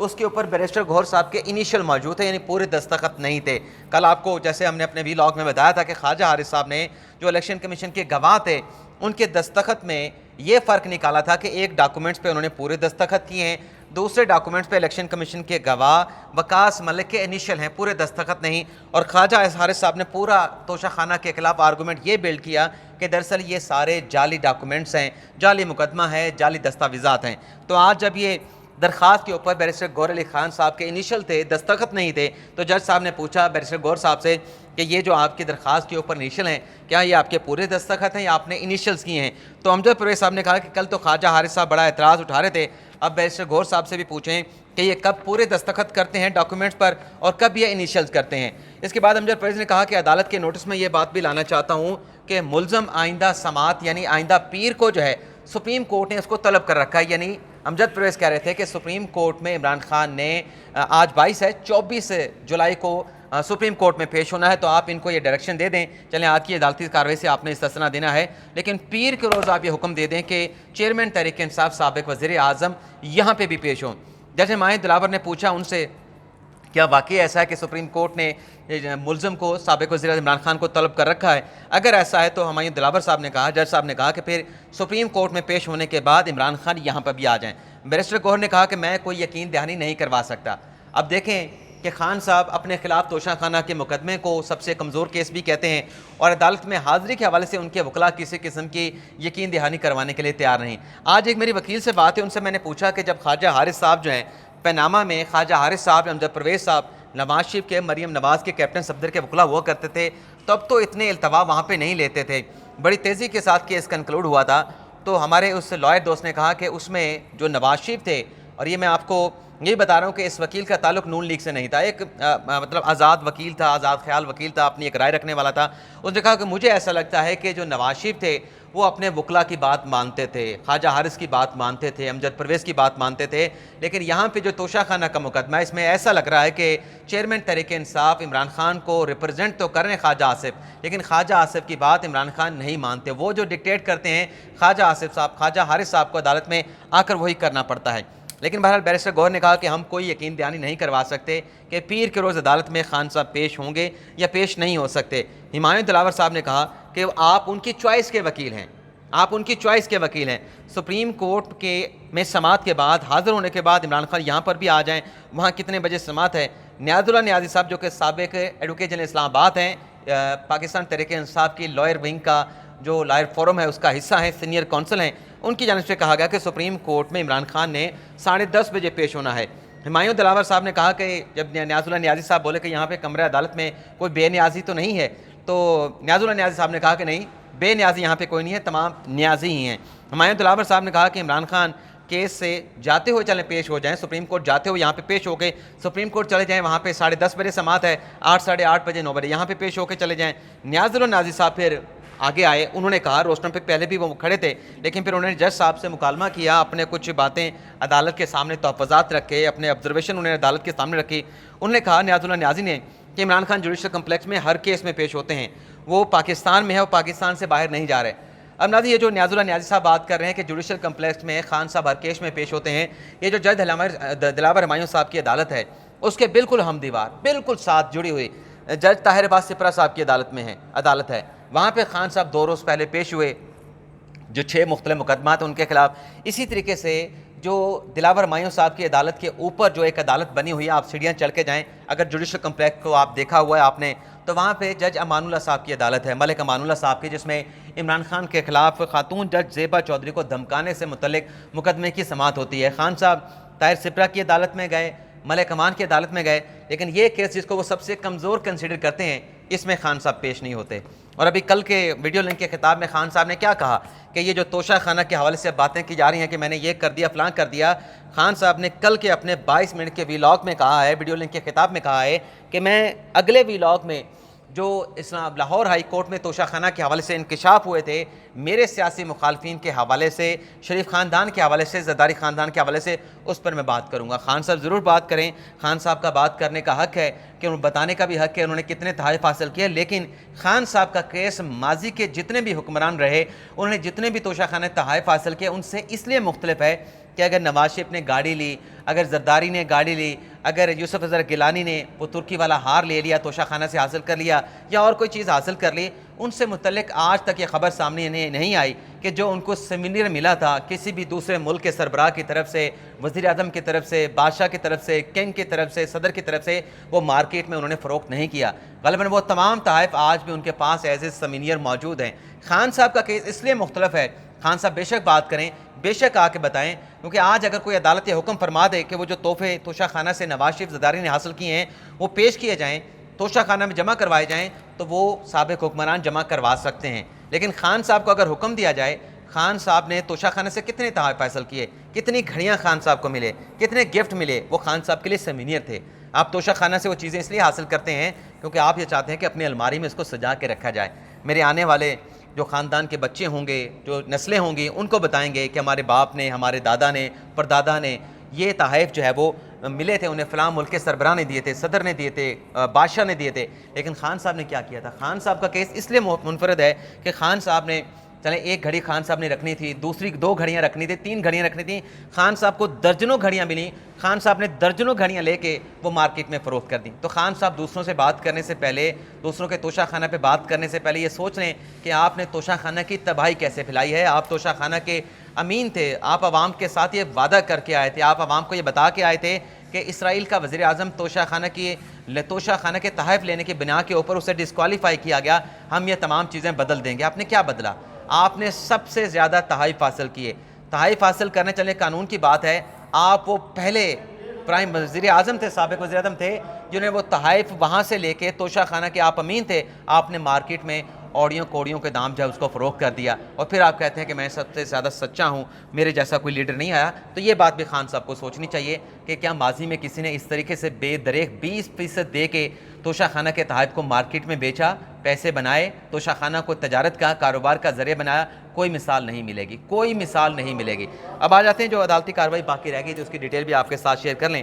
اس کے اوپر بیرسٹر گوہر صاحب کے انیشل موجود تھے، یعنی پورے دستخط نہیں تھے۔ کل آپ کو جیسے ہم نے اپنے وی لاگ میں بتایا تھا کہ خواجہ حارث صاحب نے جو الیکشن کمیشن کے گواہ تھے ان کے دستخط میں یہ فرق نکالا تھا کہ ایک ڈاکومنٹس پہ انہوں نے پورے دستخط کیے ہیں، دوسرے ڈاکومنٹس پہ الیکشن کمیشن کے گواہ وقاص ملک کے انیشل ہیں، پورے دستخط نہیں۔ اور خواجہ حارث صاحب نے پورا توشہ خانہ کے خلاف آرگومنٹ یہ بلڈ کیا کہ دراصل یہ سارے جعلی ڈاکومنٹس ہیں، جعلی مقدمہ ہے، جعلی دستاویزات ہیں۔ تو آج جب یہ درخواست کے اوپر بیرسٹر گوہر علی خان صاحب کے انیشل تھے، دستخط نہیں تھے، تو جج صاحب نے پوچھا بیرسٹر گوہر صاحب سے کہ یہ جو آپ کی درخواست کے اوپر انیشل ہیں، کیا یہ آپ کے پورے دستخط ہیں یا آپ نے انیشلز کیے ہیں؟ تو امجد پرویز صاحب نے کہا کہ کل تو خواجہ حارث صاحب بڑا اعتراض اٹھا رہے تھے، اب بیرسٹر گوہر صاحب سے بھی پوچھیں کہ یہ کب پورے دستخط کرتے ہیں ڈاکومنٹس پر اور کب یہ انیشلز کرتے ہیں۔ اس کے بعد امجد پرویز نے کہا کہ عدالت کے نوٹس میں یہ بات بھی لانا چاہتا ہوں کہ ملزم آئندہ سماعت یعنی آئندہ پیر کو جو ہے سپریم کورٹ نے اس کو طلب کر رکھا ہے، یعنی امجد پرویز کہہ رہے تھے کہ سپریم کورٹ میں عمران خان نے آج 22 ہے، 24 جولائی کو سپریم کورٹ میں پیش ہونا ہے، تو آپ ان کو یہ ڈائریکشن دے دیں، چلیں آج کی عدالتی کارروائی سے آپ نے استثنا دینا ہے، لیکن پیر کے روز آپ یہ حکم دے دیں کہ چیئرمین تحریک انصاف سابق وزیر اعظم یہاں پہ بھی پیش ہوں۔ جج ہمایوں دلاور نے پوچھا ان سے کیا واقعی ایسا ہے کہ سپریم کورٹ نے ملزم کو سابق وزیر اعظم عمران خان کو طلب کر رکھا ہے؟ اگر ایسا ہے تو ہمایوں دلاور صاحب نے کہا، جج صاحب نے کہا کہ پھر سپریم کورٹ میں پیش ہونے کے بعد عمران خان یہاں پر بھی آ جائیں۔ بیرسٹر گوہر نے کہا کہ میں کوئی یقین دہانی نہیں کروا سکتا۔ اب دیکھیں کہ خان صاحب اپنے خلاف توشہ خانہ کے مقدمے کو سب سے کمزور کیس بھی کہتے ہیں اور عدالت میں حاضری کے حوالے سے ان کے وکلاء کسی قسم کی یقین دہانی کروانے کے لیے تیار نہیں۔ آج ایک میری وکیل سے بات ہے، ان سے میں نے پوچھا کہ جب خواجہ حارث صاحب جو ہیں پیناما میں خواجہ حارث صاحب، امجد پرویز صاحب، نواز شریف کے، مریم نواز کے، کیپٹن صفدر کے وکلاء ہوا کرتے تھے، تب تو اتنے التوا وہاں پہ نہیں لیتے تھے، بڑی تیزی کے ساتھ کیس کنکلوڈ ہوا تھا۔ تو ہمارے اس لائر دوست نے کہا کہ اس میں جو نواز شریف تھے، اور یہ میں آپ کو یہ بتا رہا ہوں کہ اس وکیل کا تعلق نون لیگ سے نہیں تھا، ایک مطلب آزاد وکیل تھا، آزاد خیال وکیل تھا، اپنی ایک رائے رکھنے والا تھا۔ اس نے کہا کہ مجھے ایسا لگتا ہے کہ جو نواز شریف تھے وہ اپنے وکلاء کی بات مانتے تھے، خواجہ حارث کی بات مانتے تھے، امجد پرویز کی بات مانتے تھے، لیکن یہاں پہ جو توشہ خانہ کا مقدمہ ہے اس میں ایسا لگ رہا ہے کہ چیئرمین تحریک انصاف عمران خان کو ریپرزینٹ تو کر رہے ہیں خواجہ آصف، لیکن خواجہ آصف کی بات عمران خان نہیں مانتے، وہ جو ڈکٹیٹ کرتے ہیں خواجہ آصف صاحب، خواجہ حارث صاحب کو عدالت میں آ کر وہی کرنا پڑتا ہے۔ لیکن بہرحال بیرسٹر گوہر نے کہا کہ ہم کوئی یقین دہانی نہیں کروا سکتے کہ پیر کے روز عدالت میں خان صاحب پیش ہوں گے یا پیش نہیں ہو سکتے۔ ہمایوں دلاور صاحب نے کہا کہ آپ ان کی چوائس کے وکیل ہیں، آپ ان کی چوائس کے وکیل ہیں، سپریم کورٹ کے میں سماعت کے بعد حاضر ہونے کے بعد عمران خان یہاں پر بھی آ جائیں، وہاں کتنے بجے سماعت ہے؟ نیاز اللہ نیازی صاحب جو کہ سابق ایڈوکیٹ جنرل اسلام آباد ہیں، پاکستان تحریک انصاف کی لائر ونگ کا جو لائر فورم ہے اس کا حصہ ہیں، سینئر کونسل ہیں، ان کی جانب سے کہا گیا کہ سپریم کورٹ میں عمران خان نے 10:30 بجے پیش ہونا ہے۔ ہمایوں دلاور صاحب نے کہا کہ جب نیاز اللہ نیازی صاحب بولے کہ یہاں پہ کمرہ عدالت میں کوئی بے نیازی تو نہیں ہے، تو نیاز اللہ نیازی صاحب نے کہا کہ نہیں، بے نیازی یہاں پہ کوئی نہیں ہے، تمام نیازی ہی ہیں۔ ہمایوں دلاور صاحب نے کہا کہ عمران خان کیس سے جاتے ہوئے چلیں پیش ہو جائیں، سپریم کورٹ جاتے ہوئے یہاں پہ پیش ہو کے سپریم کورٹ چلے جائیں، وہاں پہ 10:30 بجے سماعت ہے، 8 ساڑھے 8 بجے 9 بجے یہاں پہ پیش ہو کے چلے جائیں۔ نیاز اللہ نیازی صاحب پھر آگے آئے، انہوں نے کہا روسٹرم پہ پہلے بھی وہ کھڑے تھے، لیکن پھر انہوں نے جج صاحب سے مکالمہ کیا، اپنے کچھ باتیں عدالت کے سامنے تحفظات رکھے، اپنے آبزرویشن انہوں نے عدالت کے سامنے رکھی۔ انہوں نے کہا نیاز اللہ نیازی نے کہ عمران خان جوڈیشل کمپلیکس میں ہر کیس میں پیش ہوتے ہیں، وہ پاکستان میں ہے، وہ پاکستان سے باہر نہیں جا رہے۔ اب ناظرین، یہ جو نیاز اللہ نیازی صاحب بات کر رہے ہیں کہ جوڈیشل کمپلیکس میں خان صاحب ہر کیس میں پیش ہوتے ہیں، یہ جو جج دلاور ہمایوں صاحب کی عدالت ہے اس کے بالکل ہم دیوار، بالکل ساتھ جڑی ہوئی جج طاہر عباس سپرہ صاحب کی عدالت ہے، وہاں پہ خان صاحب 2 روز پہلے پیش ہوئے، جو 6 مختلف مقدمات ہیں ان کے خلاف۔ اسی طریقے سے جو دلاور ہمایوں صاحب کی عدالت کے اوپر جو ایک عدالت بنی ہوئی ہے، آپ سیڑھیاں چڑھ کے جائیں، اگر جوڈیشل کمپلیکس کو آپ دیکھا ہوا ہے آپ نے، تو وہاں پہ جج امان اللہ صاحب کی عدالت ہے، ملک امان اللہ صاحب کی، جس میں عمران خان کے خلاف خاتون جج زیبا چودھری کو دھمکانے سے متعلق مقدمے کی سماعت ہوتی ہے۔ خان صاحب طاہر سپرہ کی عدالت میں گئے، ملک امان کی عدالت میں گئے، لیکن یہ کیس جس کو وہ سب سے کمزور کنسیڈر کرتے ہیں، اس میں خان صاحب پیش نہیں ہوتے۔ اور ابھی کل کے ویڈیو لنک کے خطاب میں خان صاحب نے کیا کہا کہ یہ جو توشہ خانہ کے حوالے سے باتیں کی جا رہی ہیں کہ میں نے یہ کر دیا، فلاں کر دیا، خان صاحب نے کل کے اپنے 22 منٹ کے ویلاگ میں کہا ہے، ویڈیو لنک کے خطاب میں کہا ہے کہ میں اگلے ویلاگ میں جو لاہور ہائی کورٹ میں توشہ خانہ کے حوالے سے انکشاف ہوئے تھے، میرے سیاسی مخالفین کے حوالے سے، شریف خاندان کے حوالے سے، زرداری خاندان کے حوالے سے، اس پر میں بات کروں گا۔ خان صاحب ضرور بات کریں، خان صاحب کا بات کرنے کا حق ہے، کہ انہوں بتانے کا بھی حق ہے انہوں نے کتنے تحائف حاصل کیے، لیکن خان صاحب کا کیس ماضی کے جتنے بھی حکمران رہے، انہوں نے جتنے بھی توشہ خانہ تحائف حاصل کیے، ان سے اس لیے مختلف ہے کہ کہ اگر نواز شریف نے گاڑی لی، اگر زرداری نے گاڑی لی، اگر یوسف اظہر گیلانی نے وہ ترکی والا ہار لے لیا، توشہ خانہ سے حاصل کر لیا، یا اور کوئی چیز حاصل کر لی، ان سے متعلق آج تک یہ خبر سامنے نہیں آئی کہ جو ان کو سیمینر ملا تھا کسی بھی دوسرے ملک کے سربراہ کی طرف سے، وزیر اعظم کی طرف سے، بادشاہ کی طرف سے، کنگ کی طرف سے، صدر کی طرف سے، وہ مارکیٹ میں انہوں نے فروخت نہیں کیا۔ غالباً وہ تمام تحائف آج بھی ان کے پاس ایز اے سیمینر موجود ہیں۔ خان صاحب کا کیس اس لیے مختلف ہے، خان صاحب بے شک بات کریں، بے شک آ کے بتائیں، کیونکہ آج اگر کوئی عدالت یہ حکم فرما دے کہ وہ جو تحفے توشہ خانہ سے نواز شریف زرداری نے حاصل کیے ہیں وہ پیش کیے جائیں، توشہ خانہ میں جمع کروائے جائیں، تو وہ سابق حکمران جمع کروا سکتے ہیں۔ لیکن خان صاحب کو اگر حکم دیا جائے، خان صاحب نے توشہ خانہ سے کتنے تحائف حاصل کیے، کتنی گھڑیاں خان صاحب کو ملے، کتنے گفٹ ملے، وہ خان صاحب کے لیے سیمینر تھے۔ آپ توشہ خانہ سے وہ چیزیں اس لیے حاصل کرتے ہیں کیونکہ آپ یہ چاہتے ہیں کہ اپنی الماری میں اس کو سجا کے رکھا جائے۔ میرے آنے والے جو خاندان کے بچے ہوں گے، جو نسلیں ہوں گی، ان کو بتائیں گے کہ ہمارے باپ نے، ہمارے دادا نے، پردادا نے یہ تحائف جو ہے وہ ملے تھے، انہیں فلاں ملک کے سربراہ نے دیے تھے، صدر نے دیے تھے، بادشاہ نے دیے تھے۔ لیکن خان صاحب نے کیا کیا تھا؟ خان صاحب کا کیس اس لیے منفرد ہے کہ خان صاحب نے چلیں ایک گھڑی خان صاحب نے رکھنی تھی، دوسری 2 گھڑیاں رکھنی تھی، 3 گھڑیاں رکھنی تھیں، خان صاحب کو درجنوں گھڑیاں ملیں، خان صاحب نے درجنوں گھڑیاں لے کے وہ مارکیٹ میں فروخت کر دیں۔ تو خان صاحب دوسروں سے بات کرنے سے پہلے، دوسروں کے توشہ خانہ پہ بات کرنے سے پہلے یہ سوچ لیں کہ آپ نے توشہ خانہ کی تباہی کیسے پھیلائی ہے۔ آپ توشہ خانہ کے امین تھے، آپ عوام کے ساتھ یہ وعدہ کر کے آئے تھے، آپ عوام کو یہ بتا کے آئے تھے کہ اسرائیل کا وزیر اعظم توشہ خانہ کے تحائف لینے کی بنا کے اوپر اسے ڈسکوالیفائی کیا گیا، ہم یہ تمام چیزیں بدل دیں گے۔ آپ نے کیا بدلا؟ آپ نے سب سے زیادہ تحائف حاصل کیے۔ تحائف حاصل کرنے چلے قانون کی بات ہے، آپ وہ پہلے پرائم وزیر اعظم تھے، سابق وزیر اعظم تھے، جنہیں وہ تحائف وہاں سے لے کے توشہ خانہ کے آپ امین تھے، آپ نے مارکیٹ میں اوڑیوں کوڑیوں کے دام جو ہے اس کو فروخت کر دیا، اور پھر آپ کہتے ہیں کہ میں سب سے زیادہ سچا ہوں، میرے جیسا کوئی لیڈر نہیں آیا۔ تو یہ بات بھی خان صاحب کو سوچنی چاہیے کہ کیا ماضی میں کسی نے اس طریقے سے بے دریغ 20% دے کے توشہ خانہ کے تحائف کو مارکیٹ میں بیچا، پیسے بنائے، توشہ خانہ کو تجارت کا، کاروبار کا ذریعہ بنایا؟ کوئی مثال نہیں ملے گی، کوئی مثال نہیں ملے گی۔ اب آ جاتے ہیں جو عدالتی کارروائی باقی رہ گئی تھی، اس کی ڈیٹیل بھی آپ کے ساتھ شیئر کر لیں۔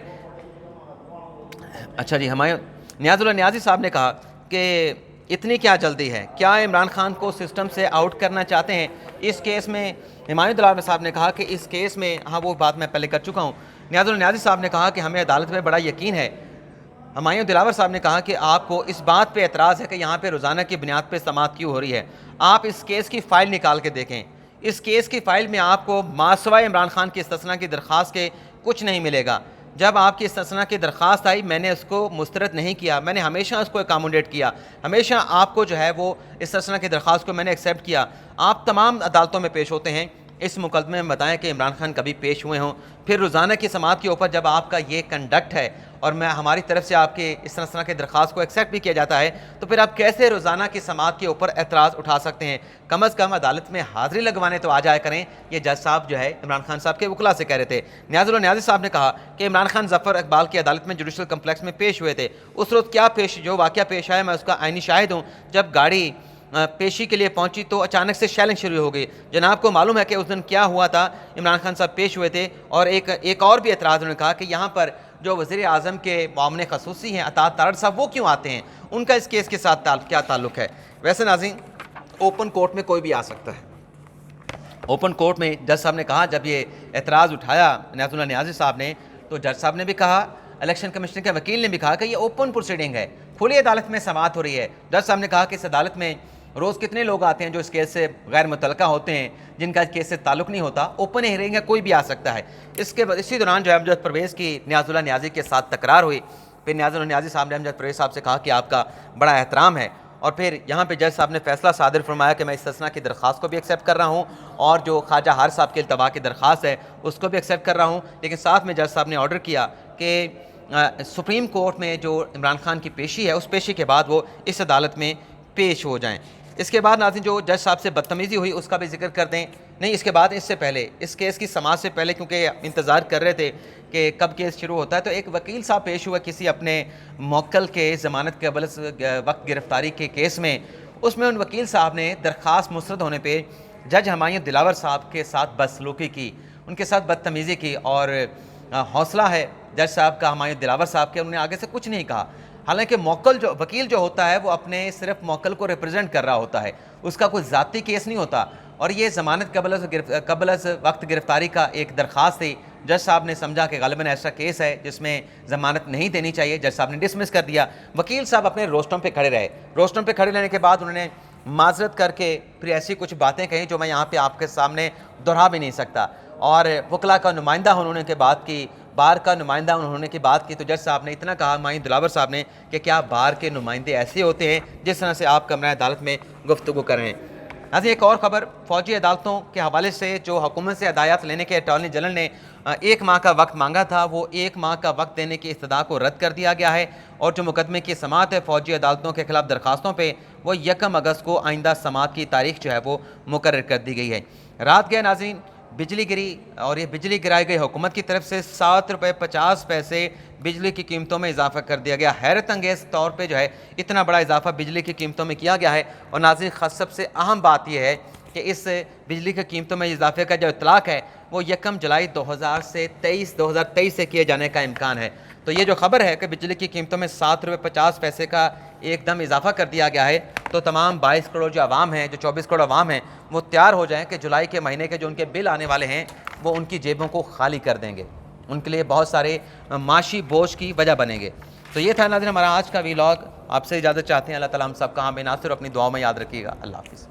اچھا جی، ہمایوں نیاز اللہ نیازی صاحب نے کہا کہ اتنی کیا جلدی ہے، کیا عمران خان کو سسٹم سے آؤٹ کرنا چاہتے ہیں؟ اس کیس میں ہمایوں دلاور صاحب نے کہا کہ اس کیس میں، ہاں وہ بات میں پہلے کر چکا ہوں، نیاز اللہ نیازی صاحب نے کہا کہ ہمیں عدالت پہ بڑا یقین ہے۔ ہمایوں دلاور صاحب نے کہا کہ آپ کو اس بات پہ اعتراض ہے کہ یہاں پہ روزانہ کی بنیاد پہ سماعت کیوں ہو رہی ہے۔ آپ اس کیس کی فائل نکال کے دیکھیں، اس کیس کی فائل میں آپ کو ماسوائے عمران خان کی استثناء کی درخواست کے کچھ نہیں ملے گا۔ جب آپ کی استثناء کی درخواست آئی، میں نے اس کو مسترد نہیں کیا، میں نے ہمیشہ اس کو اکاموڈیٹ کیا، ہمیشہ آپ کو جو ہے وہ استثناء کی درخواست کو میں نے ایکسیپٹ کیا۔ آپ تمام عدالتوں میں پیش ہوتے ہیں، اس مقدمے میں بتائیں کہ عمران خان کبھی پیش ہوئے ہوں؟ پھر روزانہ کی سماعت کے اوپر جب آپ کا یہ کنڈکٹ ہے اور میں ہماری طرف سے آپ کے استثناء کی درخواست کو ایکسیپٹ بھی کیا جاتا ہے، تو پھر آپ کیسے روزانہ کی سماعت کے اوپر اعتراض اٹھا سکتے ہیں؟ کم از کم عدالت میں حاضری لگوانے تو آ جایا کریں۔ یہ جج صاحب جو ہے عمران خان صاحب کے وکلا سے کہہ رہے تھے۔ نیاز اللہ نیازی صاحب نے کہا کہ عمران خان ظفر اقبال کی عدالت میں جوڈیشل کمپلیکس میں پیش ہوئے تھے، اس روز کیا جو واقعہ پیش آیا میں اس کا عینی شاہد ہوں۔ جب گاڑی پیشی کے لیے پہنچی تو اچانک سے شیلنگ شروع ہو گئی۔ جناب کو معلوم ہے کہ اس دن کیا ہوا تھا؟ عمران خان صاحب پیش ہوئے تھے، اور ایک اور بھی اعتراض انہوں نے کہا کہ یہاں پر جو وزیر اعظم کے معاون خصوصی ہیں اطاعت تارڑ صاحب، وہ کیوں آتے ہیں؟ ان کا اس کیس کے ساتھ کیا تعلق ہے؟ ویسے ناظرین، اوپن کورٹ میں کوئی بھی آ سکتا ہے۔ اوپن کورٹ میں جج صاحب نے کہا، جب یہ اعتراض اٹھایا نیاز اللہ نیازی صاحب نے، تو جج صاحب نے بھی کہا، الیکشن کمیشن کے وکیل نے بھی کہا کہ یہ اوپن پروسیڈنگ ہے، کھلی عدالت میں سماعت ہو رہی ہے۔ جج صاحب نے کہا کہ اس عدالت میں روز کتنے لوگ آتے ہیں جو اس کیس سے غیر متعلقہ ہوتے ہیں، جن کا اس کیس سے تعلق نہیں ہوتا، اوپن ہیئرنگ ہے، کوئی بھی آ سکتا ہے۔ اسی دوران جو امجد پرویز کی نیاز اللہ نیازی کے ساتھ تکرار ہوئی۔ پھر نیاز اللہ نیازی صاحب نے امجد پرویز صاحب سے کہا کہ آپ کا بڑا احترام ہے، اور پھر یہاں پہ جج صاحب نے فیصلہ صادر فرمایا کہ میں استثناء کی درخواست کو بھی ایکسیپٹ کر رہا ہوں، اور جو خواجہ ہار صاحب کے التوا کی درخواست ہے اس کو بھی ایکسیپٹ کر رہا ہوں۔ لیکن ساتھ میں جج صاحب نے آرڈر کیا کہ سپریم کورٹ میں جو عمران خان کی پیشی ہے، اس پیشی کے بعد وہ اس عدالت میں پیش ہو جائیں۔ اس کے بعد ناظرین جو جج صاحب سے بدتمیزی ہوئی اس کا بھی ذکر کر دیں۔ نہیں، اس کے بعد، اس سے پہلے، اس کیس کی سماعت سے پہلے، کیونکہ انتظار کر رہے تھے کہ کب کیس شروع ہوتا ہے، تو ایک وکیل صاحب پیش ہوئے کسی اپنے موکل کے ضمانت قبل وقت گرفتاری کے کیس میں۔ اس میں ان وکیل صاحب نے درخواست مسترد ہونے پہ جج ہمایوں دلاور صاحب کے ساتھ بدسلوکی کی، ان کے ساتھ بدتمیزی کی، اور حوصلہ ہے جج صاحب کا، ہمایوں دلاور صاحب کے، انہوں نے آگے سے کچھ نہیں کہا۔ حالانکہ وکیل جو ہوتا ہے وہ اپنے صرف موکل کو ریپرزینٹ کر رہا ہوتا ہے، اس کا کوئی ذاتی کیس نہیں ہوتا، اور یہ ضمانت قبل از وقت گرفتاری کا ایک درخواست تھی جج صاحب نے سمجھا کہ غالباً ایسا کیس ہے جس میں ضمانت نہیں دینی چاہیے، جج صاحب نے ڈسمس کر دیا۔ وکیل صاحب اپنے روسٹم پہ کھڑے رہے، روسٹم پہ کھڑے رہنے کے بعد انہوں نے معذرت کر کے پھر ایسی کچھ باتیں کہیں جو میں یہاں پہ آپ کے سامنے دہرا بھی نہیں سکتا، اور وکلا کا نمائندہ انہوں نے بات کی، بار کا نمائندہ انہوں نے بات کی، تو جج صاحب نے اتنا کہا، مائن دلاور صاحب نے، کہ کیا بار کے نمائندے ایسے ہوتے ہیں جس طرح سے آپ کمرہ عدالت میں گفتگو کر رہے ہیں۔ ناظرین ایک اور خبر، فوجی عدالتوں کے حوالے سے جو حکومت سے ہدایات لینے کے اٹارنی جنرل نے 1 ماہ کا وقت مانگا تھا، وہ 1 ماہ کا وقت دینے کی استدعا کو رد کر دیا گیا ہے، اور جو مقدمے کی سماعت ہے فوجی عدالتوں کے خلاف درخواستوں پہ، وہ 1 اگست کو آئندہ سماعت کی تاریخ جو ہے وہ مقرر کر دی گئی ہے۔ رات گئے ناظرین بجلی گری، اور یہ بجلی گرائی گئی حکومت کی طرف سے 7.50 روپے بجلی کی قیمتوں میں اضافہ کر دیا گیا۔ حیرت انگیز طور پہ جو ہے اتنا بڑا اضافہ بجلی کی قیمتوں میں کیا گیا ہے، اور ناظرین سب سے اہم بات یہ ہے کہ اس بجلی کی قیمتوں میں اضافے کا جو اطلاق ہے وہ 1 جولائی 2023 سے کیے جانے کا امکان ہے۔ تو یہ جو خبر ہے کہ بجلی کی قیمتوں میں 7.50 روپے کا ایک دم اضافہ کر دیا گیا ہے، تو تمام 22 کروڑ جو عوام ہیں، جو 24 کروڑ عوام ہیں، وہ تیار ہو جائیں کہ جولائی کے مہینے کے جو ان کے بل آنے والے ہیں وہ ان کی جیبوں کو خالی کر دیں گے، ان کے لیے بہت سارے معاشی بوجھ کی وجہ بنیں گے۔ تو یہ تھا ناظرین ہمارا آج کا ویلاگ، آپ سے اجازت چاہتے ہیں، اللہ تعالیٰ ہم سب کا ہمیں ناصر اپنی دعاؤں میں یاد رکھیے گا۔ اللہ حافظ۔